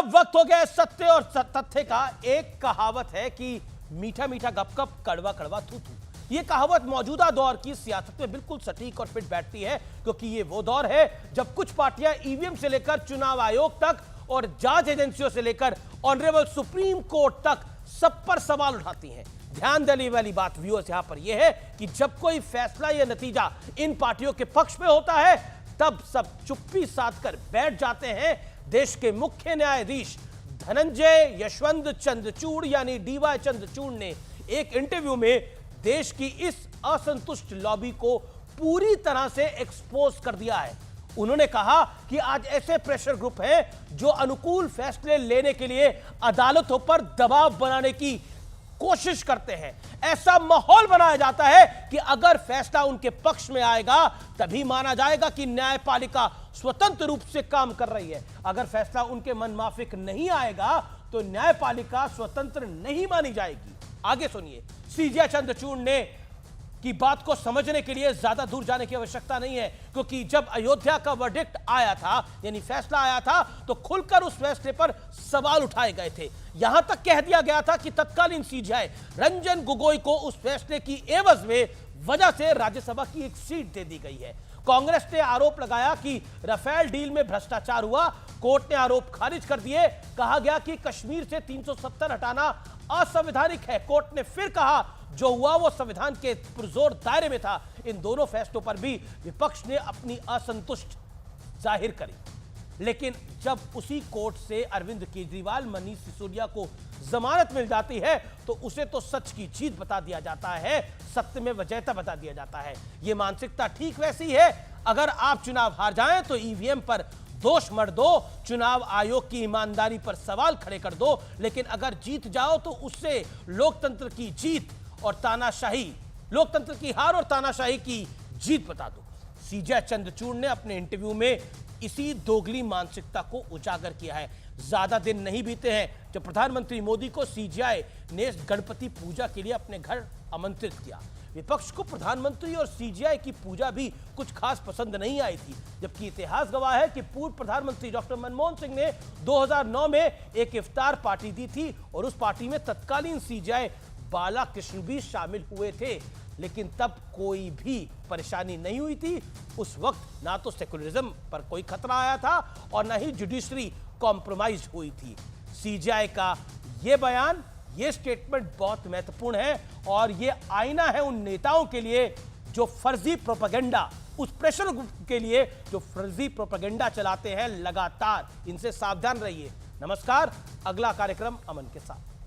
अब वक्त हो गया है सत्य और तथ्य का। एक कहावत है कि मीठा मीठा गपगप, कड़वा कड़वा थू थू। ये कहावत मौजूदा दौर की सियासत में बिल्कुल सटीक और फिट बैठती है, क्योंकि ये वो दौर है जब कुछ पार्टियां ईवीएम से लेकर चुनाव आयोग तक और जांच एजेंसियों से लेकर ऑनरेबल सुप्रीम कोर्ट तक सब पर सवाल उठाती हैं। ध्यान देने वाली बात व्यूअर्स यहां पर यह है कि जब कोई फैसला या नतीजा इन पार्टियों के पक्ष में होता है, तब सब चुप्पी साध कर बैठ जाते हैं। देश के मुख्य न्यायाधीश धनंजय यशवंत चंद्रचूड़ यानी डीवाई चंद्रचूड़ ने एक इंटरव्यू में देश की इस असंतुष्ट लॉबी को पूरी तरह से एक्सपोज कर दिया है। उन्होंने कहा कि आज ऐसे प्रेशर ग्रुप हैं जो अनुकूल फैसले लेने के लिए अदालतों पर दबाव बनाने की कोशिश करते हैं। ऐसा माहौल बनाया जाता है कि अगर फैसला उनके पक्ष में आएगा तभी माना जाएगा कि न्यायपालिका स्वतंत्र रूप से काम कर रही है। अगर फैसला उनके मनमाफिक नहीं आएगा तो न्यायपालिका स्वतंत्र नहीं मानी जाएगी। आगे सुनिए, सीजे चंद्रचूड़ ने की बात को समझने के लिए ज्यादा दूर जाने की आवश्यकता नहीं है, क्योंकि जब अयोध्या का वर्डिक्ट आया था यानी फैसला आया था तो खुलकर उस फैसले पर सवाल उठाए गए थे। यहां तक कह दिया गया था कि तत्कालीन सीजेआई रंजन गोगोई को उस फैसले की एवज में वजह से राज्यसभा की एक सीट दे दी गई है। कांग्रेस ने आरोप लगाया कि राफेल डील में भ्रष्टाचार हुआ, कोर्ट ने आरोप खारिज कर दिए। कहा गया कि कश्मीर से 370 हटाना असंवैधानिक है। कोर्ट ने फिर कहा जो हुआ वो संविधान के पुरजोर दायरे में था। इन दोनों फैसलों पर भी विपक्ष ने अपनी असंतुष्ट जाहिर करी, लेकिन जब उसी कोर्ट से अरविंद केजरीवाल, मनीष सिसोदिया को जमानत मिल जाती है तो उसे तो सच की जीत बता दिया जाता है, सत्य में विजेता बता दिया जाता है। यह मानसिकता ठीक वैसी है। अगर आप चुनाव हार जाएं तो ईवीएम पर दोष मत दो, चुनाव आयोग की ईमानदारी पर सवाल खड़े कर दो, लेकिन अगर जीत जाओ तो उससे लोकतंत्र की जीत और तानाशाही, लोकतंत्र की हार और तानाशाही की जीत बता दो। सीजे चंद्रचूड़ ने अपने इंटरव्यू में इसी दोगली मानसिकता को उजागर किया है। ज्यादा दिन नहीं बीते हैं जब प्रधानमंत्री मोदी को सीजेआई ने गणपति पूजा के लिए अपने घर आमंत्रित किया। विपक्ष को प्रधानमंत्री और सीजेआई की पूजा भी कुछ खास पसंद नहीं आई थी, जबकि इतिहास गवाह है कि पूर्व प्रधानमंत्री डॉक्टर मनमोहन सिंह ने 2009 में एक इफ्तार पार्टी दी थी और उस पार्टी में तत्कालीन सीजेआई बालाकृष्ण भी शामिल हुए थे, लेकिन तब कोई भी परेशानी नहीं हुई थी। उस वक्त ना तो सेकुलरिज्म पर कोई खतरा आया था और ना ही जुडिशरी कॉम्प्रोमाइज हुई थी। सीजेआई का यह बयान, यह स्टेटमेंट बहुत महत्वपूर्ण है और यह आईना है उन नेताओं के लिए जो फर्जी प्रोपेगेंडा, उस प्रेशर ग्रुप के लिए जो फर्जी प्रोपेगेंडा चलाते हैं लगातार। इनसे सावधान रहिए। नमस्कार, अगला कार्यक्रम अमन के साथ।